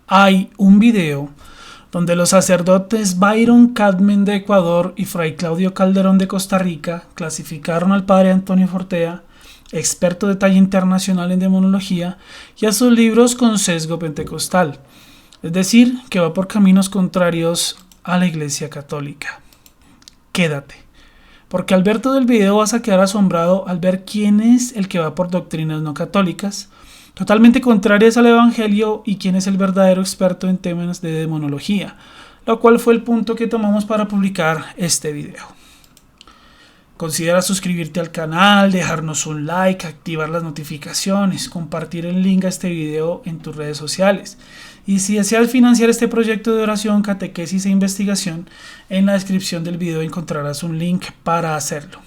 hay un video donde los sacerdotes Byron Cadman de Ecuador y Fray Claudio Calderón de Costa Rica clasificaron al padre Antonio Fortea, experto de talla internacional en demonología, y a sus libros con sesgo pentecostal, es decir, que va por caminos contrarios a la Iglesia Católica. Quédate, porque al ver todo el video vas a quedar asombrado al ver quién es el que va por doctrinas no católicas, totalmente contrarias al Evangelio, y quién es el verdadero experto en temas de demonología, lo cual fue el punto que tomamos para publicar este video. Considera suscribirte al canal, dejarnos un like, activar las notificaciones, compartir el link a este video en tus redes sociales. Y si deseas financiar este proyecto de oración, catequesis e investigación, en la descripción del video encontrarás un link para hacerlo.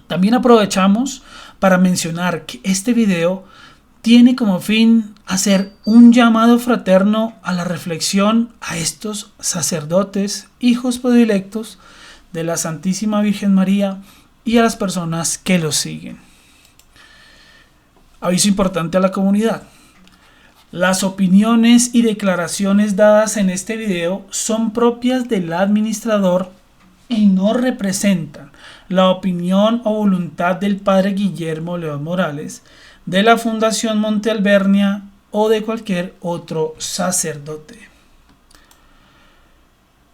También aprovechamos para mencionar que este video tiene como fin hacer un llamado fraterno a la reflexión a estos sacerdotes, hijos predilectos de la Santísima Virgen María, y a las personas que los siguen. Aviso importante a la comunidad. Las opiniones y declaraciones dadas en este video son propias del administrador y no representan la opinión o voluntad del padre Guillermo León Morales, de la Fundación Monte Alvernia o de cualquier otro sacerdote.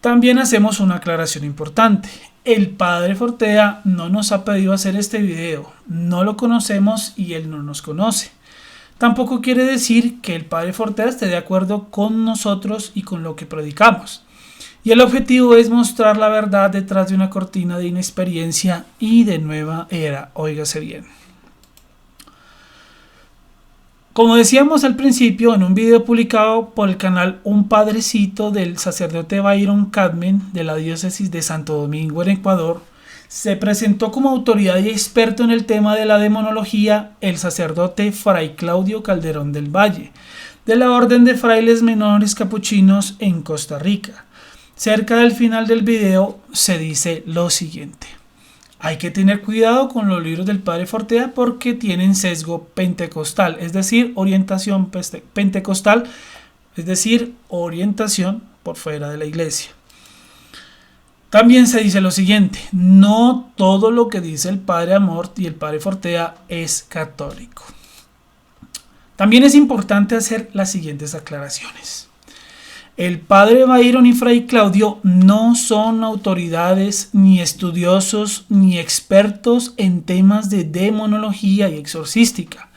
También hacemos una aclaración importante. El padre Fortea no nos ha pedido hacer este video, no lo conocemos y él no nos conoce. Tampoco quiere decir que el padre Fortea esté de acuerdo con nosotros y con lo que predicamos. Y el objetivo es mostrar la verdad detrás de una cortina de inexperiencia y de nueva era. Óigase bien. Como decíamos al principio, en un video publicado por el canal Un Padrecito del sacerdote Byron Cadman de la diócesis de Santo Domingo en Ecuador, se presentó como autoridad y experto en el tema de la demonología el sacerdote Fray Claudio Calderón del Valle, de la Orden de Frailes Menores Capuchinos en Costa Rica. Cerca del final del video se dice lo siguiente: hay que tener cuidado con los libros del padre Fortea porque tienen sesgo pentecostal, es decir, orientación pentecostal, es decir, orientación por fuera de la iglesia. También se dice lo siguiente: no todo lo que dice el padre Amort y el padre Fortea es católico. También es importante hacer las siguientes aclaraciones. El padre Byron y Fray Claudio no son autoridades, ni estudiosos, ni expertos en temas de demonología y exorcística.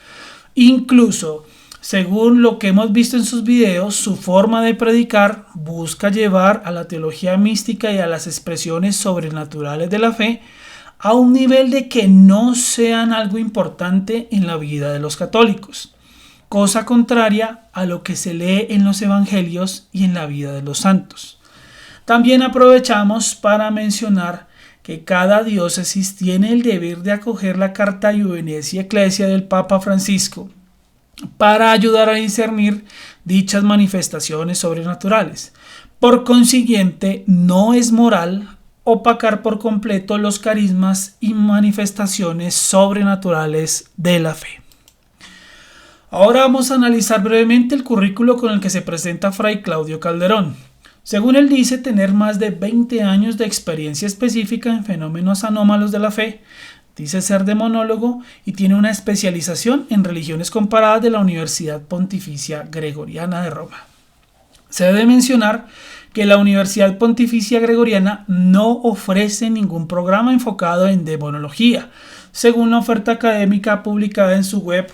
Incluso, según lo que hemos visto en sus videos, su forma de predicar busca llevar a la teología mística y a las expresiones sobrenaturales de la fe a un nivel de que no sean algo importante en la vida de los católicos, cosa contraria a lo que se lee en los evangelios y en la vida de los santos. También aprovechamos para mencionar que cada diócesis tiene el deber de acoger la Carta Juvenes Ecclesia del Papa Francisco para ayudar a discernir dichas manifestaciones sobrenaturales. Por consiguiente, no es moral opacar por completo los carismas y manifestaciones sobrenaturales de la fe. Ahora vamos a analizar brevemente el currículo con el que se presenta Fray Claudio Calderón. Según él dice tener más de 20 años de experiencia específica en fenómenos anómalos de la fe, dice ser demonólogo y tiene una especialización en religiones comparadas de la Universidad Pontificia Gregoriana de Roma. Se debe mencionar que la Universidad Pontificia Gregoriana no ofrece ningún programa enfocado en demonología, según la oferta académica publicada en su web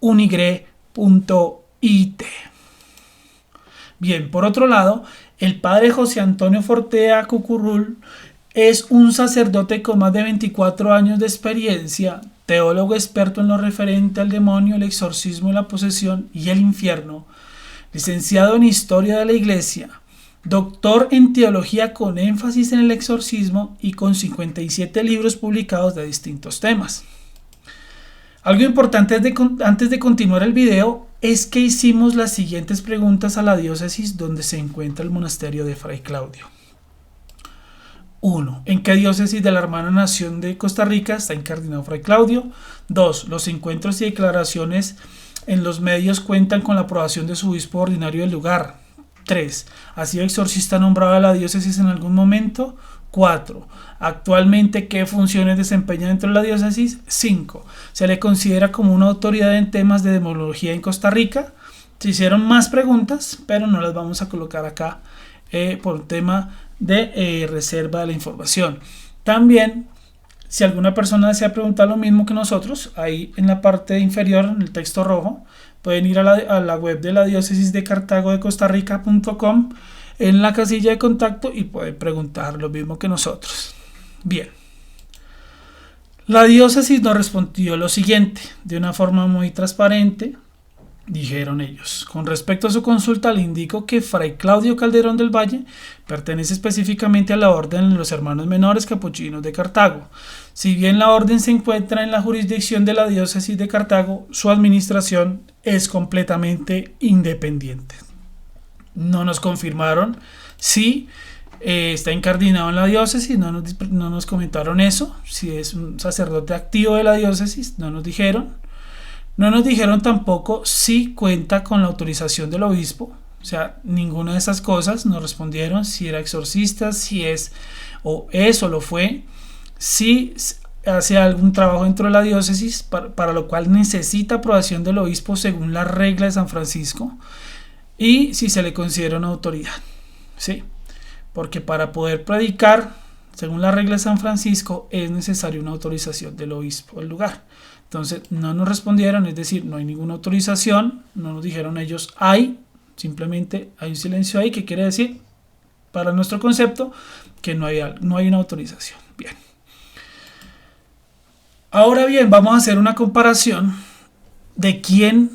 unigre.it. Bien, por otro lado, el padre José Antonio Fortea Cucurul es un sacerdote con más de 24 años de experiencia, teólogo experto en lo referente al demonio, el exorcismo, la posesión y el infierno, licenciado en Historia de la Iglesia, doctor en teología con énfasis en el exorcismo y con 57 libros publicados de distintos temas. Algo importante antes de continuar el video es que hicimos las siguientes preguntas a la diócesis donde se encuentra el monasterio de Fray Claudio. 1. ¿En qué diócesis de la hermana nación de Costa Rica está incardinado Fray Claudio? 2. ¿Los encuentros y declaraciones en los medios cuentan con la aprobación de su obispo ordinario del lugar? 3. ¿Ha sido exorcista nombrado de la diócesis en algún momento? 4. Actualmente, ¿qué funciones desempeña dentro de la diócesis? 5. ¿Se le considera como una autoridad en temas de demología en Costa Rica? Se hicieron más preguntas, pero no las vamos a colocar acá por tema de reserva de la información. También, si alguna persona desea preguntar lo mismo que nosotros, ahí en la parte inferior, en el texto rojo, pueden ir a la web de la diócesis de Cartago de Costa Rica.com en la casilla de contacto y pueden preguntar lo mismo que nosotros. Bien. La diócesis nos respondió lo siguiente, de una forma muy transparente. Dijeron ellos: con respecto a su consulta, le indico que Fray Claudio Calderón del Valle pertenece específicamente a la Orden de los Hermanos Menores Capuchinos de Cartago. Si bien la orden se encuentra en la jurisdicción de la diócesis de Cartago, su administración es completamente independiente. No nos confirmaron si está incardinado en la diócesis, no nos comentaron eso, si es un sacerdote activo de la diócesis, no nos dijeron. No nos dijeron tampoco si cuenta con la autorización del obispo, o sea, ninguna de esas cosas nos respondieron, si era exorcista, si es o eso lo fue, si hace algún trabajo dentro de la diócesis, para lo cual necesita aprobación del obispo según la regla de San Francisco, y si se le considera una autoridad, ¿sí? Porque para poder predicar, según la regla de San Francisco, es necesaria una autorización del obispo del lugar. Entonces no nos respondieron, es decir, no hay ninguna autorización, no nos dijeron ellos hay, simplemente hay un silencio ahí, que quiere decir, para nuestro concepto, que no hay una autorización. Bien. Ahora bien, vamos a hacer una comparación de quién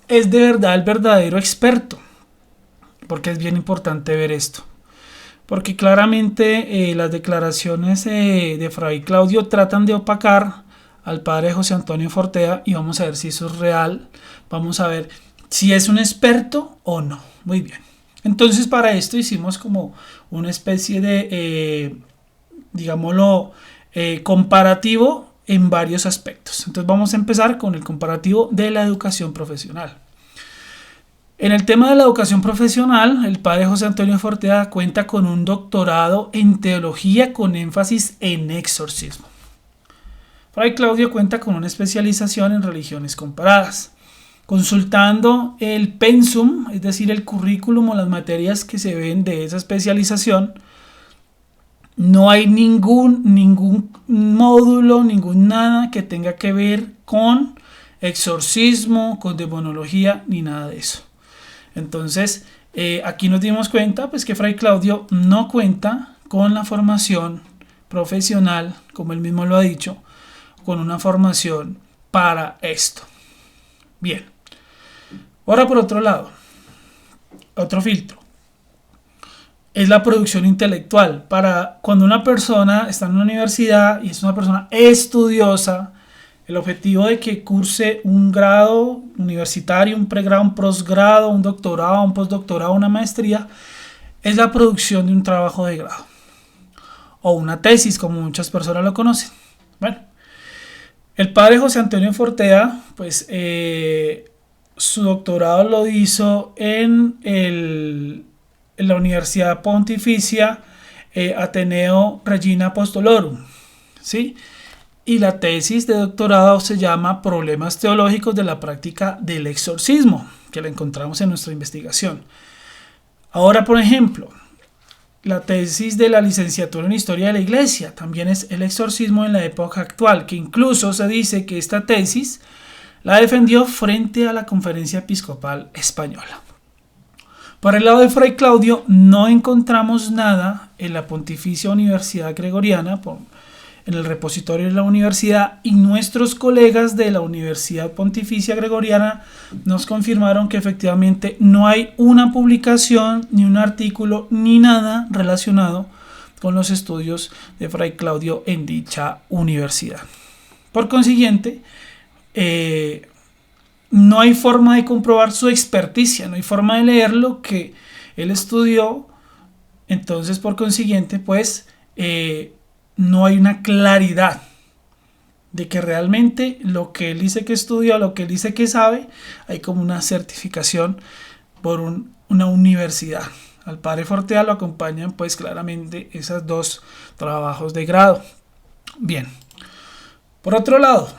es de verdad el verdadero experto, porque es bien importante ver esto. Porque claramente las declaraciones de Fray Claudio tratan de opacar al padre José Antonio Fortea y vamos a ver si eso es real, vamos a ver si es un experto o no. Muy bien, entonces para esto hicimos como una especie de digámoslo comparativo en varios aspectos. Entonces vamos a empezar con el comparativo de la educación profesional. En el tema de la educación profesional, el padre José Antonio Fortea cuenta con un doctorado en teología con énfasis en exorcismo. Fray Claudio cuenta con una especialización en religiones comparadas. Consultando el pensum, es decir, el currículum o las materias que se ven de esa especialización, no hay ningún módulo, ningún nada que tenga que ver con exorcismo, con demonología, ni nada de eso. Entonces, aquí nos dimos cuenta pues, que Fray Claudio no cuenta con la formación profesional, como él mismo lo ha dicho, con una formación para esto. Bien. Ahora por otro lado, otro filtro, es la producción intelectual. Para cuando una persona está en una universidad y es una persona estudiosa, el objetivo de que curse un grado universitario, un pregrado, un posgrado, un doctorado, un postdoctorado, una maestría, es la producción de un trabajo de grado o una tesis, como muchas personas lo conocen. Bueno, el padre José Antonio Fortea, pues su doctorado lo hizo en la Universidad Pontificia Ateneo Regina Apostolorum, ¿sí? Y la tesis de doctorado se llama Problemas teológicos de la práctica del exorcismo, que la encontramos en nuestra investigación. Ahora, por ejemplo, la tesis de la licenciatura en Historia de la Iglesia también es el exorcismo en la época actual, que incluso se dice que esta tesis la defendió frente a la Conferencia Episcopal Española. Por el lado de Fray Claudio no encontramos nada en la Pontificia Universidad Gregoriana, en el repositorio de la universidad, y nuestros colegas de la Universidad Pontificia Gregoriana nos confirmaron que efectivamente no hay una publicación, ni un artículo, ni nada relacionado con los estudios de Fray Claudio en dicha universidad. Por consiguiente, no hay forma de comprobar su experticia, no hay forma de leer lo que él estudió. Entonces, por consiguiente, pues no hay una claridad de que realmente lo que él dice que estudió, lo que él dice que sabe, hay como una certificación una universidad. Al padre Fortea lo acompañan pues claramente esos 2 trabajos de grado. Bien. Por otro lado,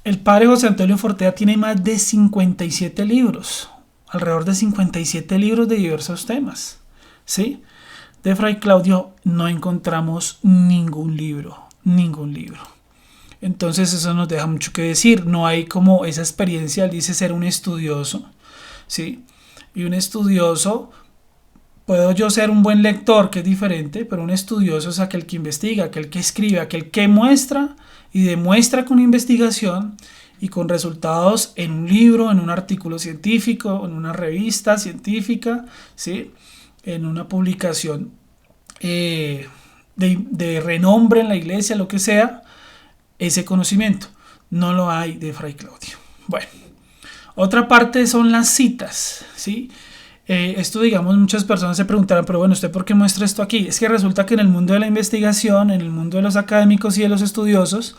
el padre José Antonio Fortea tiene más de 57 libros, alrededor de 57 libros de diversos temas, ¿sí? De Fray Claudio no encontramos ningún libro. Entonces eso nos deja mucho que decir, no hay como esa experiencia, él dice ser un estudioso, ¿sí? Y un estudioso, puedo yo ser un buen lector, que es diferente, pero un estudioso es aquel que investiga, aquel que escribe, aquel que muestra y demuestra con investigación y con resultados en un libro, en un artículo científico, en una revista científica, ¿sí? En una publicación de renombre en la iglesia, lo que sea, ese conocimiento. No lo hay de Fray Claudio. Bueno, otra parte son las citas, ¿sí? Esto, digamos, muchas personas se preguntarán, pero bueno, ¿usted por qué muestra esto aquí? Es que resulta que en el mundo de la investigación, en el mundo de los académicos y de los estudiosos,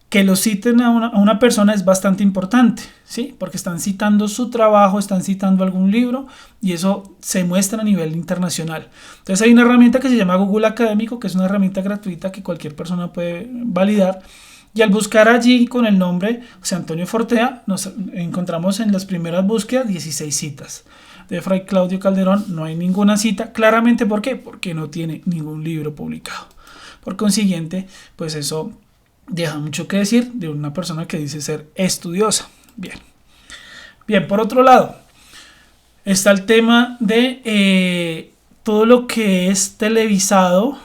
que lo citen a una persona es bastante importante, ¿sí? Porque están citando su trabajo, están citando algún libro y eso se muestra a nivel internacional. Entonces hay una herramienta que se llama Google Académico, que es una herramienta gratuita que cualquier persona puede validar. Y al buscar allí con el nombre José Antonio Fortea, nos encontramos en las primeras búsquedas 16 citas. De Fray Claudio Calderón no hay ninguna cita. Claramente, ¿por qué? Porque no tiene ningún libro publicado. Por consiguiente, pues eso deja mucho que decir de una persona que dice ser estudiosa. Bien, por otro lado, está el tema de todo lo que es televisado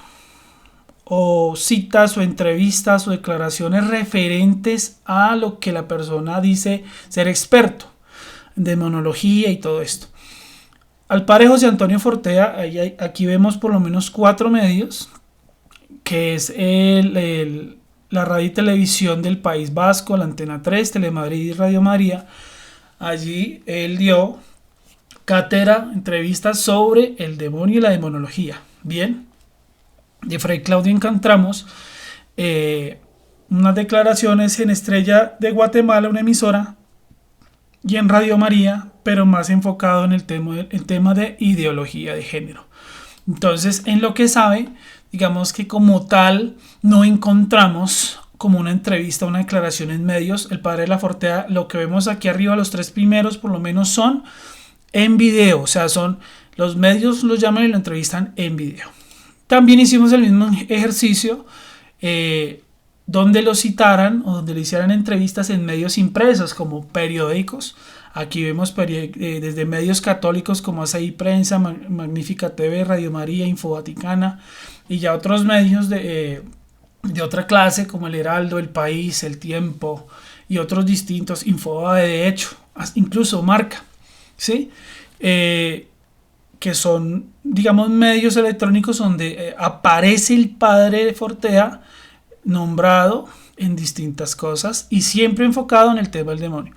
o citas o entrevistas o declaraciones referentes a lo que la persona dice ser experto, de demonología y todo esto. Al padre José Antonio Fortea, aquí vemos por lo menos 4 medios, que es la radio y televisión del País Vasco, la Antena 3, Telemadrid y Radio María. Allí él dio cátedra, entrevistas sobre el demonio y la demonología. Bien, de Fray Claudio encontramos unas declaraciones en Estrella de Guatemala, una emisora, y en Radio María, pero más enfocado en el tema de ideología de género. Entonces, en lo que sabe, digamos que como tal no encontramos como una entrevista, una declaración en medios. El padre de la Fortea, lo que vemos aquí arriba, los 3 primeros por lo menos son en video, o sea, son los medios los llaman y lo entrevistan en video. También hicimos el mismo ejercicio donde lo citaran o donde le hicieran entrevistas en medios impresos como periódicos. Aquí vemos desde medios católicos como Así Prensa, Magnífica TV, Radio María, Info Vaticana y ya otros medios de otra clase como El Heraldo, El País, El Tiempo y otros distintos, Infobae de hecho, incluso Marca, ¿sí? Que son, digamos, medios electrónicos donde aparece el padre de Fortea nombrado en distintas cosas y siempre enfocado en el tema del demonio.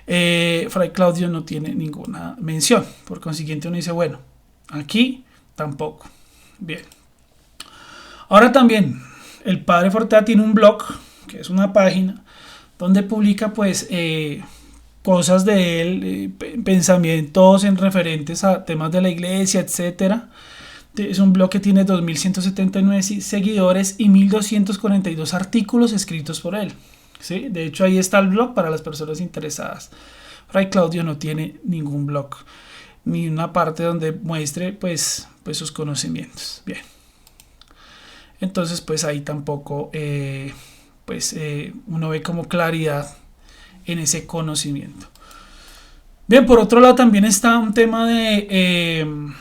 Fray Claudio no tiene ninguna mención, por consiguiente uno dice, bueno, aquí tampoco. Bien. Ahora también el padre Fortea tiene un blog, que es una página donde publica pues cosas de él, pensamientos en referentes a temas de la iglesia, etcétera. Es un blog que tiene 2.179 seguidores y 1.242 artículos escritos por él, ¿sí? De hecho, ahí está el blog para las personas interesadas. Fray Claudio no tiene ningún blog, ni una parte donde muestre pues sus conocimientos. Bien. Entonces, pues ahí tampoco uno ve como claridad en ese conocimiento. Bien, por otro lado también está un tema de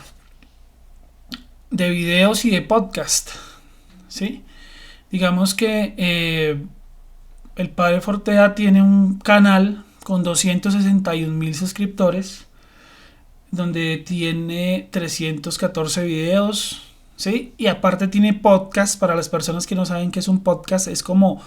videos y de podcast, ¿sí? Digamos que el padre Fortea tiene un canal con 261,000 suscriptores, donde tiene 314 videos, ¿sí? Y aparte tiene podcast. Para las personas que no saben qué es un podcast, es como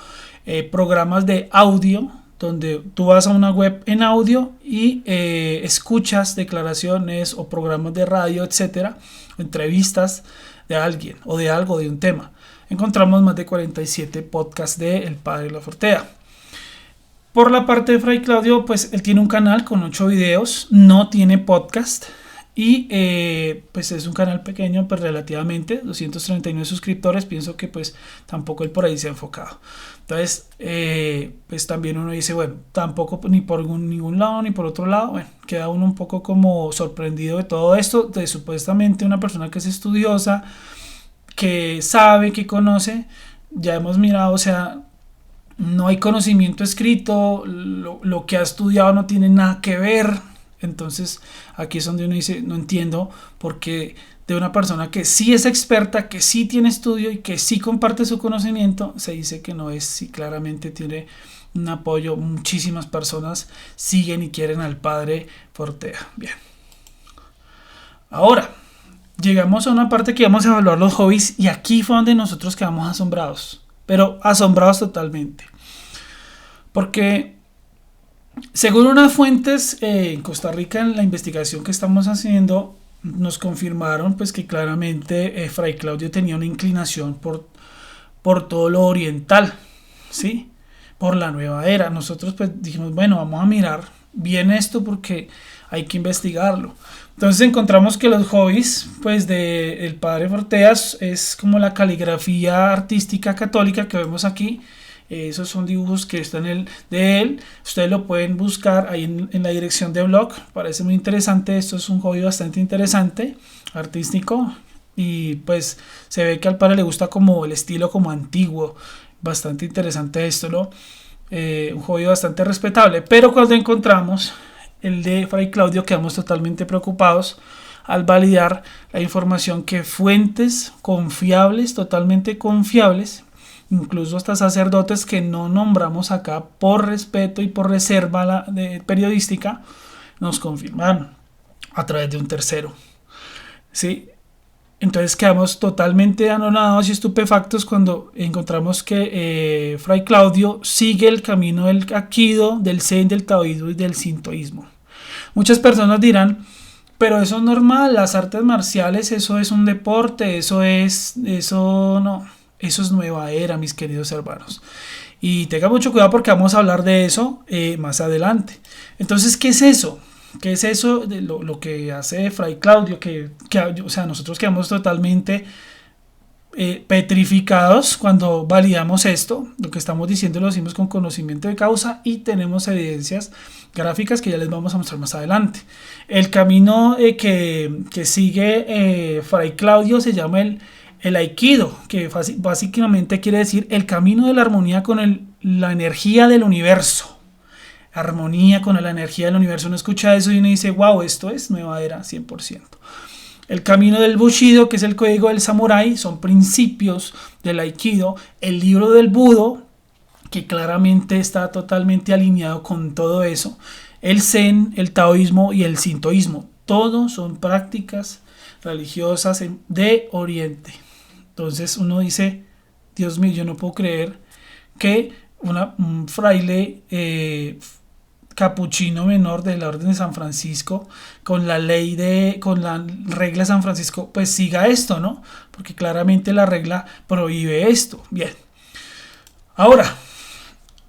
programas de audio, donde tú vas a una web en audio y escuchas declaraciones o programas de radio, etcétera, entrevistas de alguien o de algo, de un tema. Encontramos más de 47 podcasts de El Padre de la Fortea. Por la parte de Fray Claudio, pues él tiene un canal con 8 videos, no tiene podcast y pues es un canal pequeño, pues relativamente, 239 suscriptores, pienso que pues tampoco él por ahí se ha enfocado. Entonces, pues también uno dice, bueno, tampoco ni por ningún lado ni por otro lado, bueno, queda uno un poco como sorprendido de todo esto, de supuestamente una persona que es estudiosa, que sabe, que conoce, ya hemos mirado, o sea, no hay conocimiento escrito, lo que ha estudiado no tiene nada que ver. Entonces aquí es donde uno dice, no entiendo por qué de una persona que sí es experta, que sí tiene estudio y que sí comparte su conocimiento, se dice que no es, si claramente tiene un apoyo, muchísimas personas siguen y quieren al padre Fortea. Bien. Ahora, llegamos a una parte que vamos a evaluar los hobbies y aquí fue donde nosotros quedamos asombrados, pero asombrados totalmente. Porque según unas fuentes en Costa Rica, en la investigación que estamos haciendo, nos confirmaron pues que claramente Fray Claudio tenía una inclinación por todo lo oriental, ¿sí? Por la nueva era. Nosotros pues dijimos, bueno, vamos a mirar bien esto porque hay que investigarlo. Entonces encontramos que los hobbies pues de el padre Forteas es como la caligrafía artística católica que vemos aquí. Esos son dibujos que están de él. Ustedes lo pueden buscar ahí en la dirección de blog. Parece muy interesante. Esto es un hobby bastante interesante, artístico. Y pues se ve que al padre le gusta como el estilo como antiguo. Bastante interesante esto, ¿no? Un hobby bastante respetable. Pero cuando encontramos el de Fray Claudio quedamos totalmente preocupados al validar la información que fuentes confiables, totalmente confiables, incluso hasta sacerdotes que no nombramos acá por respeto y por reserva periodística, nos confirmaron a través de un tercero. ¿Sí? Entonces quedamos totalmente anonadados y estupefactos cuando encontramos que Fray Claudio sigue el camino del Aikido, del Zen, del Taoísmo y del Sintoísmo. Muchas personas dirán, pero eso es normal, las artes marciales, eso es un deporte, eso no, eso es nueva era, mis queridos hermanos. Y tenga mucho cuidado porque vamos a hablar de eso más adelante. Entonces, ¿qué es eso? ¿Qué es eso de lo que hace Fray Claudio? O sea, nosotros quedamos totalmente petrificados cuando validamos esto. Lo que estamos diciendo lo decimos con conocimiento de causa y tenemos evidencias gráficas que ya les vamos a mostrar más adelante. El camino que sigue Fray Claudio se llama el Aikido, que básicamente quiere decir el camino de la armonía con la energía del universo. Armonía con la energía del universo. Uno escucha eso y uno dice, wow, esto es nueva era 100%. El camino del Bushido, que es el código del samurái, son principios del Aikido. El libro del Budo, que claramente está totalmente alineado con todo eso. El Zen, el Taoísmo y el Sintoísmo. Todos son prácticas religiosas de Oriente. Entonces uno dice, Dios mío, yo no puedo creer que un fraile capuchino menor de la Orden de San Francisco, con la regla de San Francisco, pues siga esto, ¿no? Porque claramente la regla prohíbe esto. Bien. Ahora,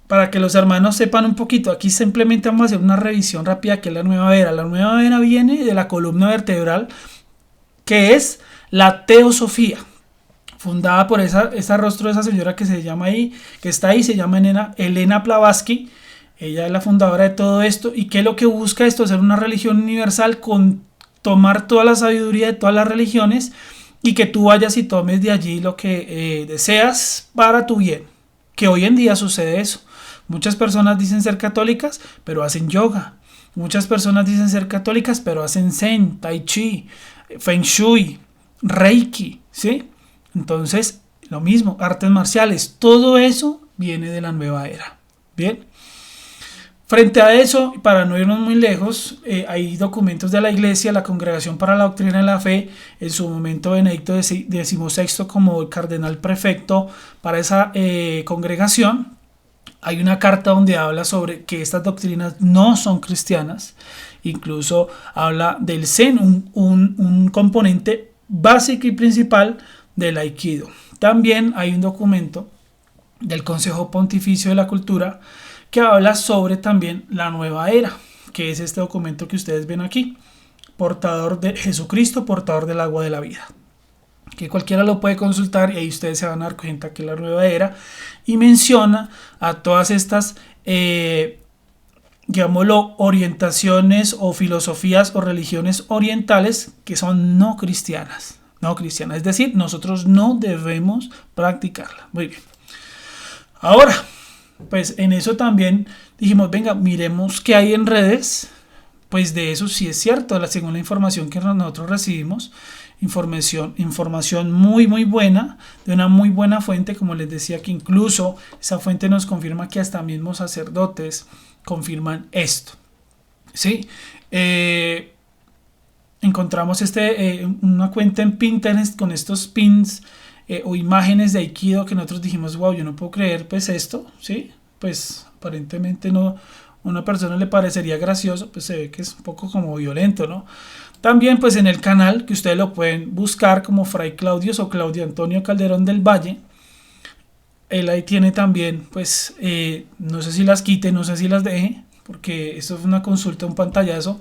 para que los hermanos sepan un poquito, aquí simplemente vamos a hacer una revisión rápida que es la nueva era. La nueva era viene de la columna vertebral, que es la teosofía, fundada por esa rostro de esa señora que se llama ahí, que está ahí, se llama Elena Blavatsky. Ella es la fundadora de todo esto. ¿Y qué es lo que busca esto? Ser una religión universal, con tomar toda la sabiduría de todas las religiones y que tú vayas y tomes de allí lo que deseas para tu bien. Que hoy en día sucede eso. Muchas personas dicen ser católicas, pero hacen yoga. Muchas personas dicen ser católicas, pero hacen Zen, Tai Chi, Feng Shui, Reiki, ¿sí? Entonces, lo mismo, artes marciales. Todo eso viene de la nueva era. Bien. Frente a eso, para no irnos muy lejos, hay documentos de la Iglesia, la Congregación para la Doctrina de la Fe, en su momento Benedicto XVI como el cardenal prefecto para esa congregación. Hay una carta donde habla sobre que estas doctrinas no son cristianas, incluso habla del Zen, un componente básico y principal del Aikido. También hay un documento del Consejo Pontificio de la Cultura que habla sobre también la nueva era, que es este documento que ustedes ven aquí, portador de Jesucristo, portador del agua de la vida, que cualquiera lo puede consultar y ahí ustedes se van a dar cuenta que es la nueva era, y menciona a todas estas digámoslo, orientaciones o filosofías o religiones orientales que son no cristianas, es decir, nosotros no debemos practicarla. Muy bien. Ahora, pues en eso también dijimos, venga, miremos qué hay en redes. Pues de eso sí es cierto, según la información que nosotros recibimos, información muy buena, de una muy buena fuente, como les decía, que incluso esa fuente nos confirma que hasta mismos sacerdotes confirman esto. ¿Sí? Encontramos una cuenta en Pinterest con estos pins o imágenes de Aikido que nosotros dijimos, wow, yo no puedo creer pues esto, ¿sí? Pues aparentemente no, a una persona le parecería gracioso, pues se ve que es un poco como violento, ¿no? También pues en el canal, que ustedes lo pueden buscar como Fray Claudios o Claudio Antonio Calderón del Valle, él ahí tiene también, pues, no sé si las quite, no sé si las deje, porque esto es una consulta, un pantallazo,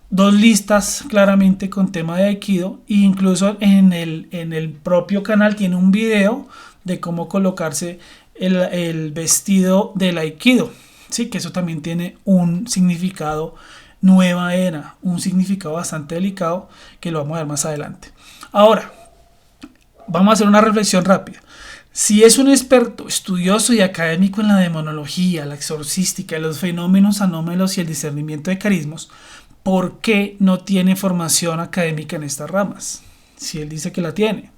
2 listas claramente con tema de Aikido, e incluso en el propio canal tiene un video de cómo colocarse el vestido del Aikido, ¿sí? Que eso también tiene un significado nueva era, un significado bastante delicado que lo vamos a ver más adelante. Ahora, vamos a hacer una reflexión rápida. Si es un experto, estudioso y académico en la demonología, la exorcística, los fenómenos anómalos y el discernimiento de carismos, ¿por qué no tiene formación académica en estas ramas? Si él dice que la tiene.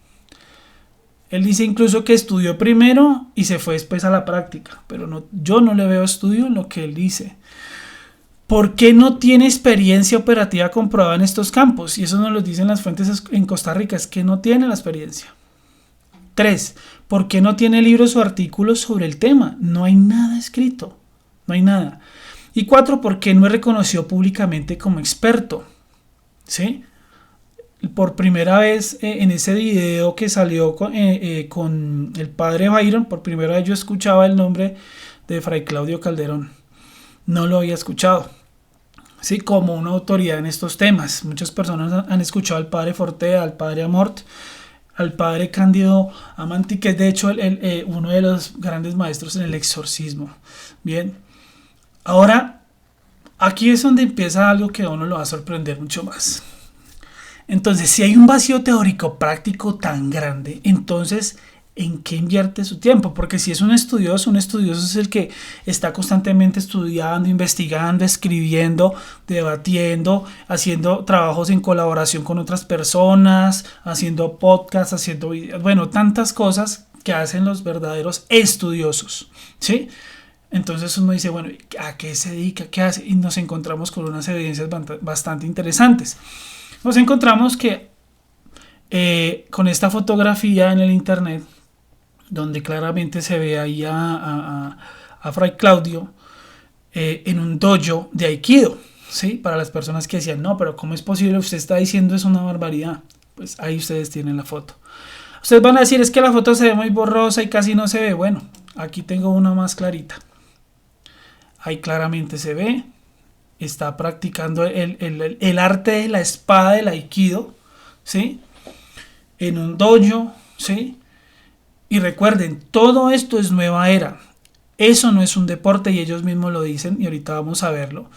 Él dice incluso que estudió primero y se fue después a la práctica, pero no, yo no le veo estudio en lo que él dice. ¿Por qué no tiene experiencia operativa comprobada en estos campos? Y eso nos lo dicen las fuentes en Costa Rica, es que no tiene la experiencia. 3. ¿Por qué no tiene libros o artículos sobre el tema? No hay nada escrito, no hay nada. Y 4. ¿Por qué no es reconocido públicamente como experto? ¿Sí? Por primera vez en ese video que salió con el padre Byron, por primera vez yo escuchaba el nombre de Fray Claudio Calderón. No lo había escuchado, sí, como una autoridad en estos temas. Muchas personas han escuchado al padre Fortea, al padre Amort, al padre Cándido Amanti, que es de hecho uno de los grandes maestros en el exorcismo. Bien, ahora aquí es donde empieza algo que a uno lo va a sorprender mucho más. Entonces, si hay un vacío teórico práctico tan grande, entonces ¿en qué invierte su tiempo? Porque si es un estudioso es el que está constantemente estudiando, investigando, escribiendo, debatiendo, haciendo trabajos en colaboración con otras personas, haciendo podcasts, haciendo videos, bueno, tantas cosas que hacen los verdaderos estudiosos, ¿sí? Entonces uno dice, bueno, ¿a qué se dedica? ¿Qué hace? Y nos encontramos con unas evidencias bastante interesantes. Nos encontramos que con esta fotografía en el internet, donde claramente se ve ahí a Fray Claudio en un dojo de Aikido, ¿sí? Para las personas que decían, no, pero ¿cómo es posible? Usted está diciendo es una barbaridad. Pues ahí ustedes tienen la foto. Ustedes van a decir, es que la foto se ve muy borrosa y casi no se ve. Bueno, aquí tengo una más clarita. Ahí claramente se ve. Está practicando el arte de la espada del Aikido, ¿sí? En un dojo, ¿sí? Y recuerden, todo esto es nueva era. Eso no es un deporte y ellos mismos lo dicen y ahorita vamos a verlo.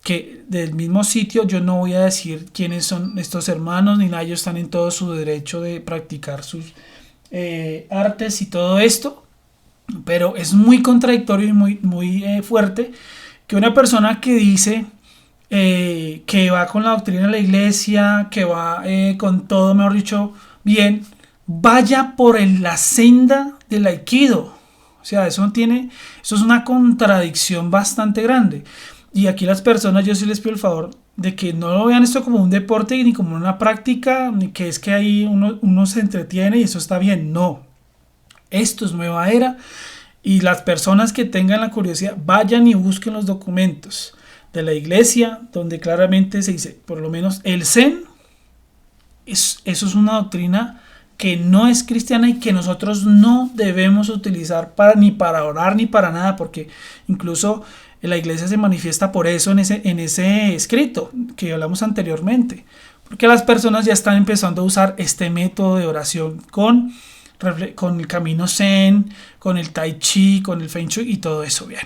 Que del mismo sitio yo no voy a decir quiénes son estos hermanos ni nada, ellos están en todo su derecho de practicar sus artes y todo esto. Pero es muy contradictorio y muy fuerte que una persona que dice que va con la doctrina de la iglesia, que va con todo, mejor dicho, bien, vaya por la senda del Aikido. O sea, eso es una contradicción bastante grande. Y aquí las personas, yo sí les pido el favor de que no lo vean esto como un deporte ni como una práctica, ni que es que ahí uno se entretiene y eso está bien. No, esto es nueva era. Y las personas que tengan la curiosidad, vayan y busquen los documentos de la iglesia, donde claramente se dice, por lo menos el Zen, eso es una doctrina que no es cristiana y que nosotros no debemos utilizar ni para orar ni para nada, porque incluso la iglesia se manifiesta por eso en ese escrito que hablamos anteriormente, porque las personas ya están empezando a usar este método de oración con el camino Zen, con el Tai Chi, con el Feng Shui y todo eso. Bien,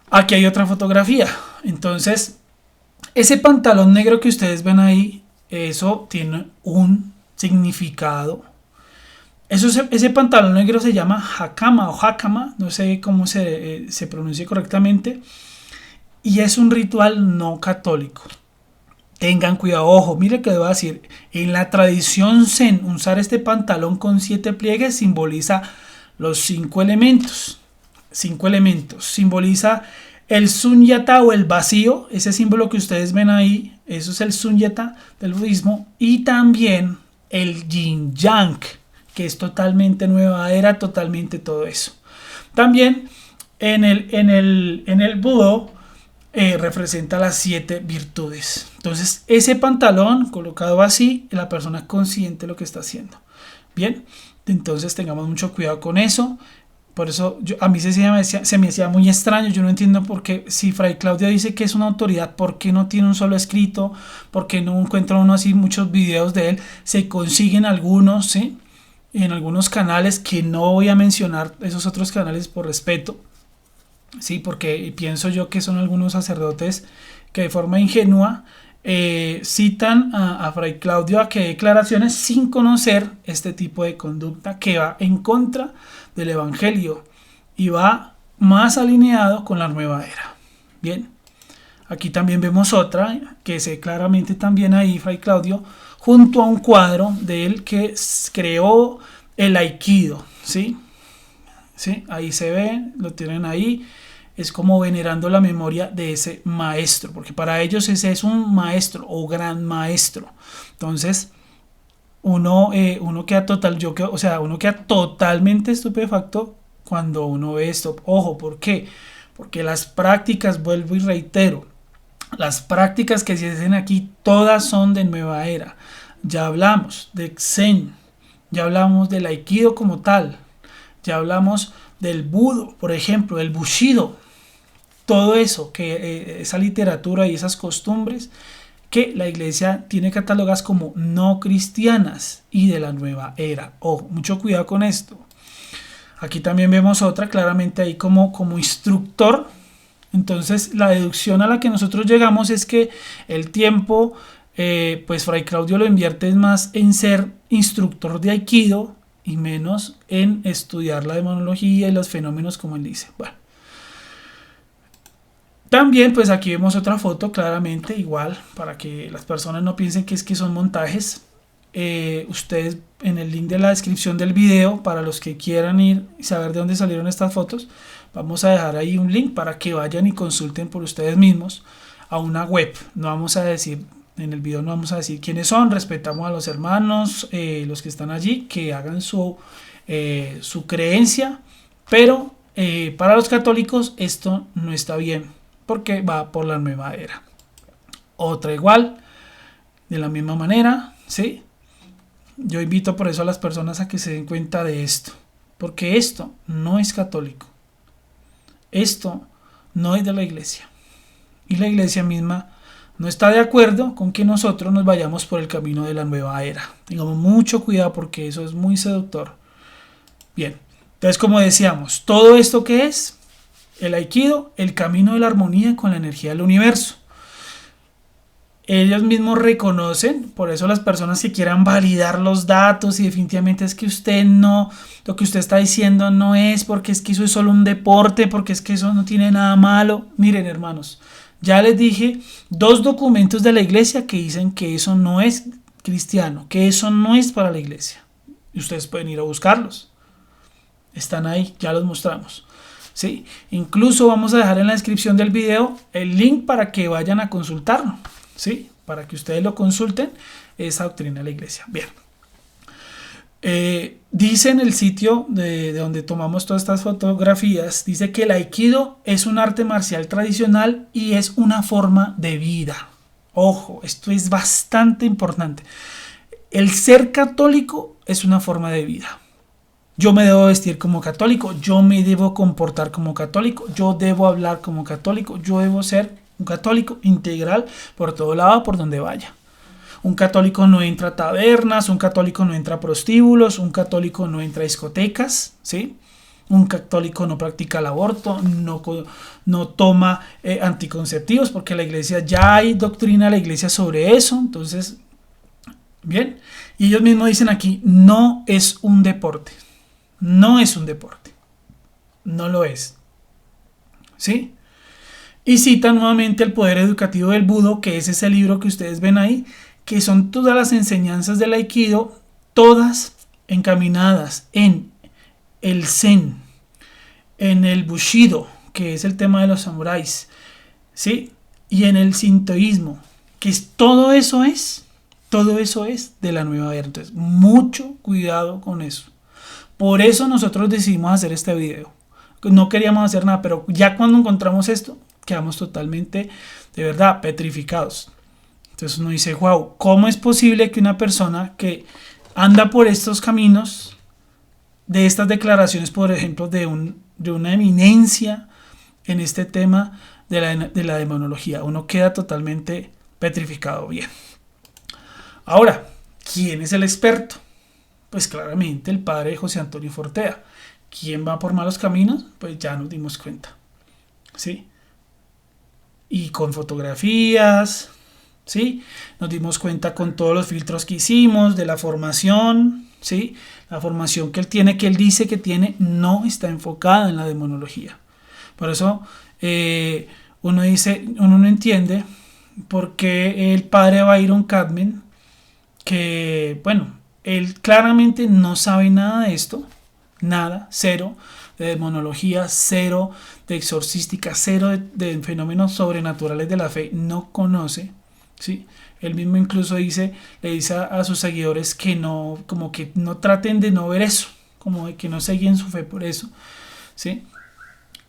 aquí hay otra fotografía. Entonces, ese pantalón negro que ustedes ven ahí, eso tiene un significado. Ese pantalón negro se llama hakama o hakama, no sé cómo se pronuncia correctamente, y es un ritual no católico. Tengan cuidado, ojo, mire que debo decir, en la tradición Zen, usar este pantalón con 7 pliegues simboliza los 5 elementos. 5 elementos. Simboliza el sunyata o el vacío, ese símbolo que ustedes ven ahí, eso es el sunyata del budismo, y también el yin yang, que es totalmente nueva era, totalmente todo eso. También en el Budo representa las 7 virtudes. Entonces, ese pantalón colocado así, la persona es consciente de lo que está haciendo. Bien, entonces tengamos mucho cuidado con eso. Por eso a mí se me hacía muy extraño. Yo no entiendo por qué, si Fray Claudio dice que es una autoridad, ¿por qué no tiene un solo escrito? ¿Por qué no encuentra uno así muchos videos de él? Se consiguen algunos, ¿sí? En algunos canales que no voy a mencionar, esos otros canales por respeto, ¿sí? Porque pienso yo que son algunos sacerdotes que de forma ingenua citan a Fray Claudio a que declaraciones sin conocer este tipo de conducta que va en contra del Evangelio y va más alineado con la nueva era. Bien, aquí también vemos otra que se claramente también ahí Fray Claudio junto a un cuadro de él que creó el Aikido, ¿sí? ¿Sí? Ahí se ve, lo tienen ahí. Es como venerando la memoria de ese maestro, porque para ellos ese es un maestro o gran maestro. Entonces, uno queda uno queda totalmente estupefacto cuando uno ve esto. Ojo, ¿por qué? Porque las prácticas, vuelvo y reitero, las prácticas que se hacen aquí todas son de nueva era. Ya hablamos de Zen, ya hablamos del Aikido como tal, ya hablamos del Budo, por ejemplo, del Bushido, todo eso, esa literatura y esas costumbres que la iglesia tiene catalogadas como no cristianas y de la nueva era. Ojo, mucho cuidado con esto. Aquí también vemos otra claramente ahí como instructor. Entonces la deducción a la que nosotros llegamos es que el tiempo, pues Fray Claudio lo invierte más en ser instructor de Aikido y menos en estudiar la demonología y los fenómenos como él dice. Bueno, también pues aquí vemos otra foto claramente igual para que las personas no piensen que son montajes. Ustedes en el link de la descripción del video, para los que quieran ir y saber de dónde salieron estas fotos, vamos a dejar ahí un link para que vayan y consulten por ustedes mismos a una web. No vamos a decir, en el video no vamos a decir quiénes son, respetamos a los hermanos, los que están allí, que hagan su creencia, pero para los católicos esto no está bien, porque va por la nueva era. Otra igual, de la misma manera, ¿sí? Yo invito por eso a las personas a que se den cuenta de esto, porque esto no es católico, esto no es de la iglesia, y la iglesia misma no está de acuerdo con que nosotros nos vayamos por el camino de la nueva era. Tengamos mucho cuidado porque eso es muy seductor. Bien, entonces como decíamos, todo esto que es el Aikido, el camino de la armonía con la energía del universo. Ellos mismos reconocen, por eso las personas que quieran validar los datos y definitivamente es que usted no, lo que usted está diciendo no es, porque es que eso es solo un deporte, porque es que eso no tiene nada malo. Miren, hermanos, ya les dije 2 documentos de la iglesia que dicen que eso no es cristiano, que eso no es para la iglesia. Y ustedes pueden ir a buscarlos. Están ahí, ya los mostramos. ¿Sí? Incluso vamos a dejar en la descripción del video el link para que vayan a consultarlo, ¿sí? Para que ustedes lo consulten, esa doctrina de la iglesia. Bien. Dice en el sitio de donde tomamos todas estas fotografías, dice que el Aikido es un arte marcial tradicional y es una forma de vida. Ojo, esto es bastante importante. El ser católico es una forma de vida. Yo me debo vestir como católico, yo me debo comportar como católico, yo debo hablar como católico, yo debo ser un católico integral por todo lado, por donde vaya. Un católico no entra a tabernas, un católico no entra a prostíbulos, un católico no entra a discotecas, ¿sí? Un católico no practica el aborto, no toma anticonceptivos, porque la iglesia, ya hay doctrina de la iglesia sobre eso. Entonces, bien, y ellos mismos dicen aquí, no es un deporte, no es un deporte, no lo es, ¿sí? Y cita nuevamente El poder educativo del Budo, que es ese libro que ustedes ven ahí, que son todas las enseñanzas del Aikido, todas encaminadas en el Zen, en el Bushido, que es el tema de los samuráis, ¿sí? Y en el sintoísmo, que todo eso es de la nueva era. Entonces, mucho cuidado con eso. Por eso nosotros decidimos hacer este video. No queríamos hacer nada, pero ya cuando encontramos esto, quedamos totalmente, de verdad, petrificados. Entonces uno dice, wow, ¿cómo es posible que una persona que anda por estos caminos, de estas declaraciones, por ejemplo, de una eminencia en este tema de la demonología, uno queda totalmente petrificado? Bien. Ahora, ¿quién es el experto? Pues claramente el padre José Antonio Fortea. ¿Quién va por malos caminos? Pues ya nos dimos cuenta, ¿sí? Y con fotografías, ¿sí? Nos dimos cuenta con todos los filtros que hicimos, de la formación, ¿sí? La formación que él tiene, que él dice que tiene, no está enfocada en la demonología. Por eso uno no entiende por qué el padre Byron Katzmann, que, bueno, él claramente no sabe nada de esto, nada, cero de demonología, cero de exorcística, cero de fenómenos sobrenaturales de la fe, no conoce, ¿sí? Él mismo incluso le dice a sus seguidores que no, como que no traten de no ver eso, como de que no se guíen su fe por eso, ¿sí?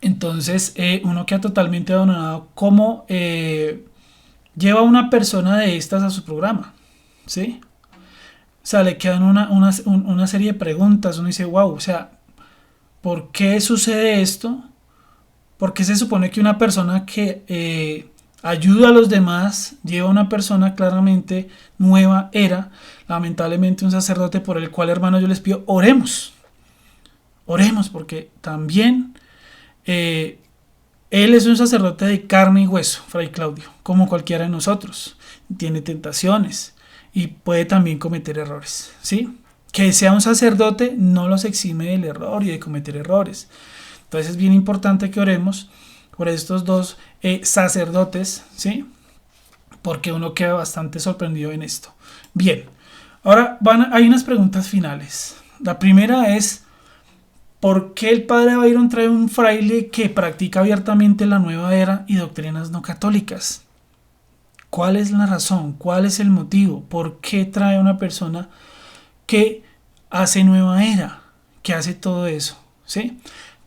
Entonces uno queda totalmente abandonado. ¿Cómo lleva una persona de estas a su programa? ¿Sí? O sea, le quedan una serie de preguntas. Uno dice, wow, o sea, ¿por qué sucede esto? ¿Por qué se supone que una persona que ayuda a los demás lleva a una persona claramente nueva era? Lamentablemente un sacerdote por el cual, hermanos, yo les pido, oremos, porque también él es un sacerdote de carne y hueso, Fray Claudio, como cualquiera de nosotros. Tiene tentaciones y puede también cometer errores, ¿sí? Que sea un sacerdote no los exime del error y de cometer errores. Entonces es bien importante que oremos por estos dos sacerdotes, ¿sí? Porque uno queda bastante sorprendido en esto. Bien, ahora hay unas preguntas finales. La primera es, ¿por qué el padre Byron trae un fraile que practica abiertamente la nueva era y doctrinas no católicas? ¿Cuál es la razón? ¿Cuál es el motivo? ¿Por qué trae una persona que hace nueva era, que hace todo eso? ¿Sí?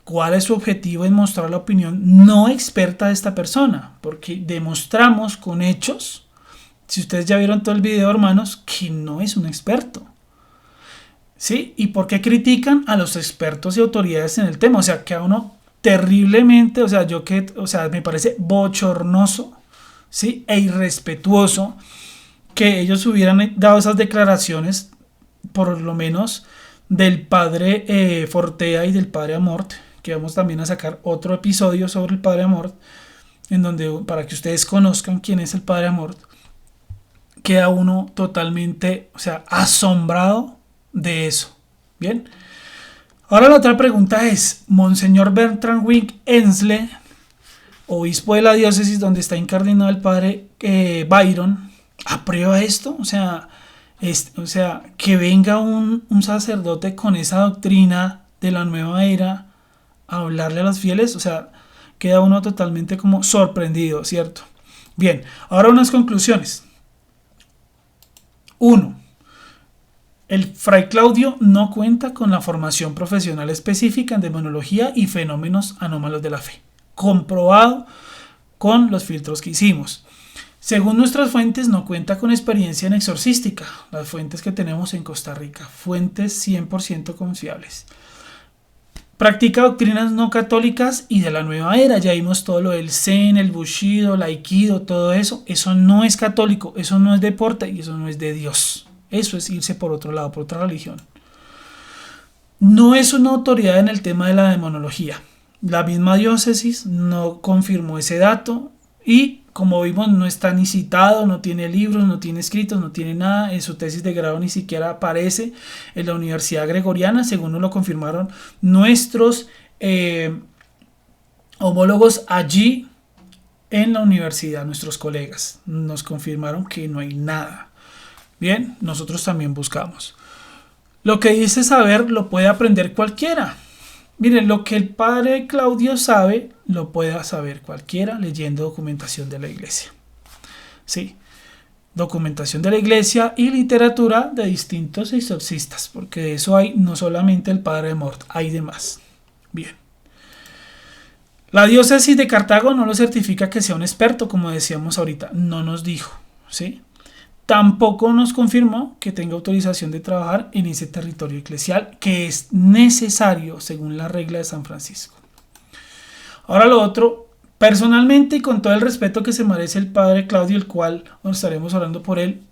¿Cuál es su objetivo en mostrar la opinión no experta de esta persona? Porque demostramos con hechos, si ustedes ya vieron todo el video, hermanos, que no es un experto. ¿Sí? ¿Y por qué critican a los expertos y autoridades en el tema? O sea, que a uno terriblemente, o sea, me parece bochornoso, ¿sí? E irrespetuoso que ellos hubieran dado esas declaraciones, por lo menos del padre Fortea y del padre Amort, que vamos también a sacar otro episodio sobre el padre Amort, en donde, para que ustedes conozcan quién es el padre Amort, queda uno totalmente, o sea, asombrado de eso. Bien. Ahora la otra pregunta es, Monseñor Bertrand Wink Ensle, obispo de la diócesis donde está incardinado el padre Byron, ¿aprueba esto? O sea, que venga un sacerdote con esa doctrina de la nueva era a hablarle a los fieles, o sea, queda uno totalmente como sorprendido, ¿cierto? Bien, ahora unas conclusiones. 1. El Fray Claudio no cuenta con la formación profesional específica en demonología y fenómenos anómalos de la fe, comprobado con los filtros que hicimos. Según nuestras fuentes, no cuenta con experiencia en exorcística, las fuentes que tenemos en Costa Rica, fuentes 100% confiables. Practica doctrinas no católicas y de la nueva era. Ya vimos todo lo del Zen, el Bushido, el Aikido, todo eso. Eso no es católico, eso no es deporte y eso no es de Dios. Eso es irse por otro lado, por otra religión. No es una autoridad en el tema de la demonología. La misma diócesis no confirmó ese dato y, como vimos, no está ni citado, no tiene libros, no tiene escritos, no tiene nada. En su tesis de grado ni siquiera aparece en la Universidad Gregoriana, según nos lo confirmaron nuestros homólogos allí en la universidad, nuestros colegas. Nos confirmaron que no hay nada. Bien, nosotros también buscamos. Lo que dice saber lo puede aprender cualquiera. Miren, lo que el padre Claudio sabe, lo puede saber cualquiera leyendo documentación de la iglesia. Sí, documentación de la iglesia y literatura de distintos exorcistas, porque de eso hay no solamente el padre Mort, hay demás. Bien. La diócesis de Cartago no lo certifica que sea un experto, como decíamos ahorita, no nos dijo, ¿sí? Tampoco nos confirmó que tenga autorización de trabajar en ese territorio eclesial que es necesario según la regla de San Francisco. Ahora lo otro, personalmente y con todo el respeto que se merece el padre Claudio, el cual nos estaremos orando por él,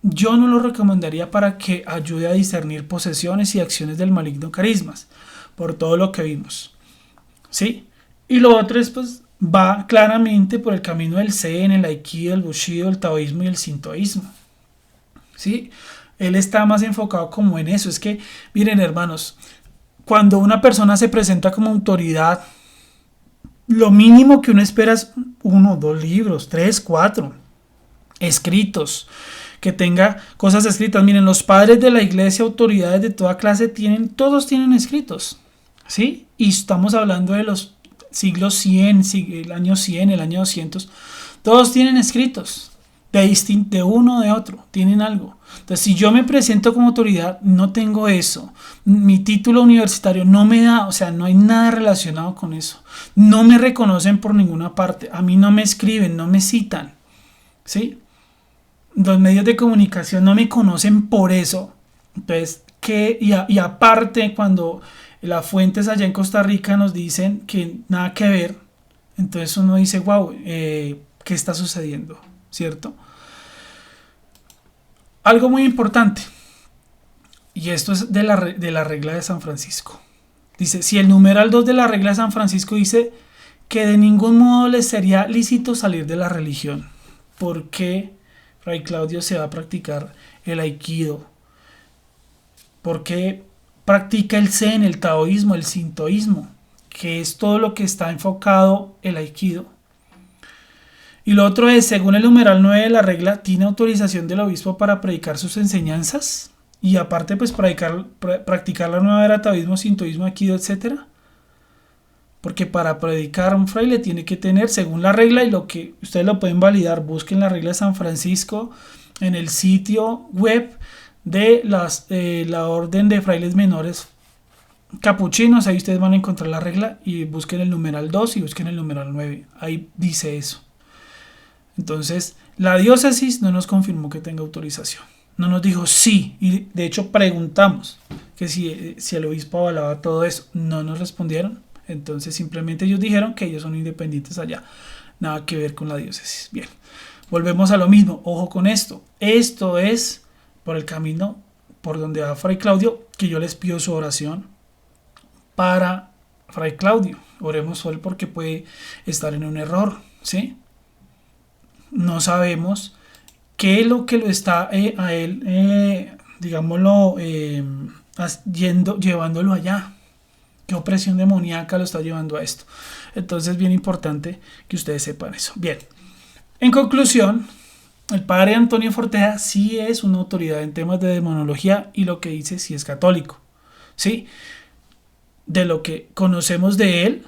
yo no lo recomendaría para que ayude a discernir posesiones y acciones del maligno carismas, por todo lo que vimos. ¿Sí? Y lo otro es pues va claramente por el camino del Zen, el Aikido, el Bushido, el Taoísmo y el Sintoísmo. ¿Sí? Él está más enfocado como en eso. Es que, miren hermanos, cuando una persona se presenta como autoridad, lo mínimo que uno espera es 1, 2 libros, 3, 4 escritos, que tenga cosas escritas. Miren, los padres de la iglesia, autoridades de toda clase, todos tienen escritos. ¿Sí? Y estamos hablando de los siglo 100, el año 100, el año 200, todos tienen escritos, de uno o de otro, tienen algo. Entonces, si yo me presento como autoridad, no tengo eso. Mi título universitario no me da, o sea, no hay nada relacionado con eso. No me reconocen por ninguna parte, a mí no me escriben, no me citan, ¿sí? Los medios de comunicación no me conocen por eso. Entonces, y aparte, cuando las fuentes allá en Costa Rica nos dicen que nada que ver, entonces uno dice, wow, ¿qué está sucediendo? ¿Cierto? Algo muy importante, y esto es de la regla de San Francisco. Dice, si el numeral 2 de la regla de San Francisco dice que de ningún modo les sería lícito salir de la religión, ¿por qué Fray Claudio se va a practicar el Aikido? ¿Por qué practica el Zen, el Taoísmo, el Sintoísmo, que es todo lo que está enfocado el Aikido? Y lo otro es, según el numeral 9 de la regla, ¿tiene autorización del obispo para predicar sus enseñanzas? Y aparte, pues, practicar la nueva era, Taoísmo, Sintoísmo, Aikido, etc. Porque para predicar un fraile tiene que tener, según la regla, y lo que ustedes lo pueden validar, busquen la regla de San Francisco en el sitio web de la orden de frailes menores capuchinos. Ahí ustedes van a encontrar la regla y busquen el numeral 2 y busquen el numeral 9. Ahí dice eso. Entonces, la diócesis no nos confirmó que tenga autorización. No nos dijo sí. Y de hecho preguntamos que si el obispo avalaba todo eso. No nos respondieron. Entonces, simplemente ellos dijeron que ellos son independientes allá. Nada que ver con la diócesis. Bien. Volvemos a lo mismo. Ojo con esto. Esto es por el camino por donde va Fray Claudio, que yo les pido su oración para Fray Claudio. Oremos por él porque puede estar en un error, ¿sí? No sabemos qué es lo que lo está a él, digámoslo, llevándolo allá. ¿Qué opresión demoníaca lo está llevando a esto? Entonces es bien importante que ustedes sepan eso. Bien, en conclusión, el padre Antonio Forteja sí es una autoridad en temas de demonología y lo que dice sí es católico, ¿sí? De lo que conocemos de él,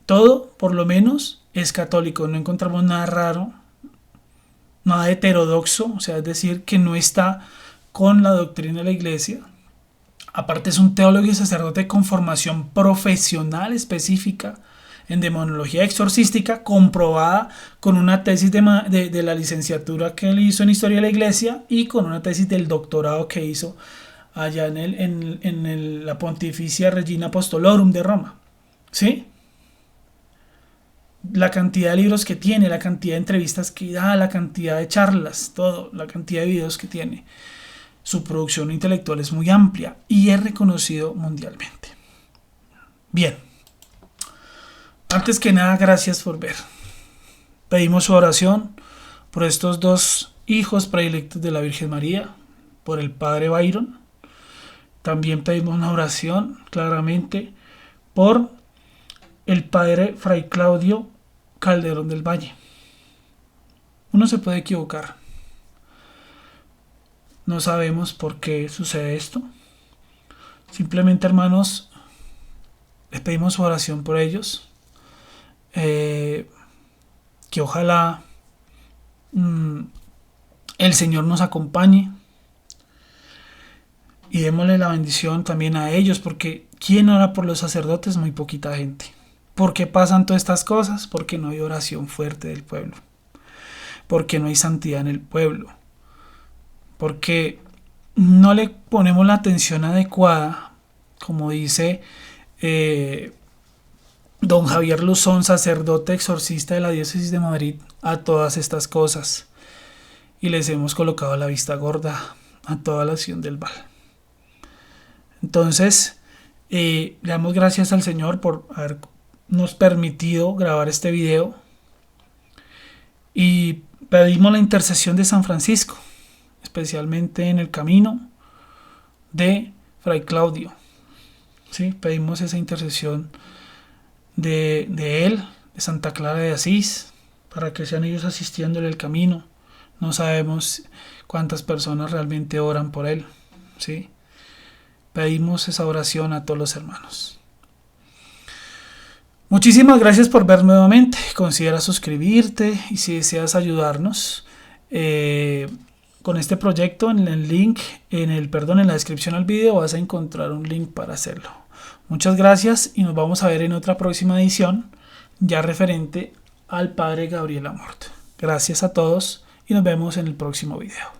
todo, por lo menos, es católico. No encontramos nada raro, nada heterodoxo, o sea, es decir, que no está con la doctrina de la iglesia. Aparte es un teólogo y sacerdote con formación profesional específica en demonología exorcística, comprobada con una tesis de la licenciatura que él hizo en Historia de la Iglesia y con una tesis del doctorado que hizo allá en la Pontificia Regina Apostolorum de Roma. ¿Sí? La cantidad de libros que tiene, la cantidad de entrevistas que da, la cantidad de charlas, todo, la cantidad de videos que tiene. Su producción intelectual es muy amplia y es reconocido mundialmente. Bien. Antes que nada, gracias por ver. Pedimos su oración por estos dos hijos predilectos de la Virgen María, por el padre Byron. También pedimos una oración, claramente, por el padre Fray Claudio Calderón del Valle. Uno se puede equivocar. No sabemos por qué sucede esto. Simplemente, hermanos, les pedimos su oración por ellos. Que ojalá el Señor nos acompañe. Y démosle la bendición también a ellos, porque ¿quién ora por los sacerdotes? Muy poquita gente. ¿Por qué pasan todas estas cosas? Porque no hay oración fuerte del pueblo. Porque no hay santidad en el pueblo. Porque no le ponemos la atención adecuada, como dice don Javier Luzón, sacerdote exorcista de la diócesis de Madrid, a todas estas cosas. Y les hemos colocado la vista gorda a toda la acción del mal. Entonces, le damos gracias al Señor por habernos permitido grabar este video y pedimos la intercesión de San Francisco, especialmente en el camino de Fray Claudio. ¿Sí? Pedimos esa intercesión de él, de Santa Clara de Asís, para que sean ellos asistiéndole el camino. No sabemos cuántas personas realmente oran por él, ¿sí? Pedimos esa oración a todos los hermanos. Muchísimas gracias por ver nuevamente. Considera suscribirte y si deseas ayudarnos con este proyecto, en el link, en la descripción al video vas a encontrar un link para hacerlo. Muchas gracias y nos vamos a ver en otra próxima edición, ya referente al Padre Gabriel Amort. Gracias a todos y nos vemos en el próximo video.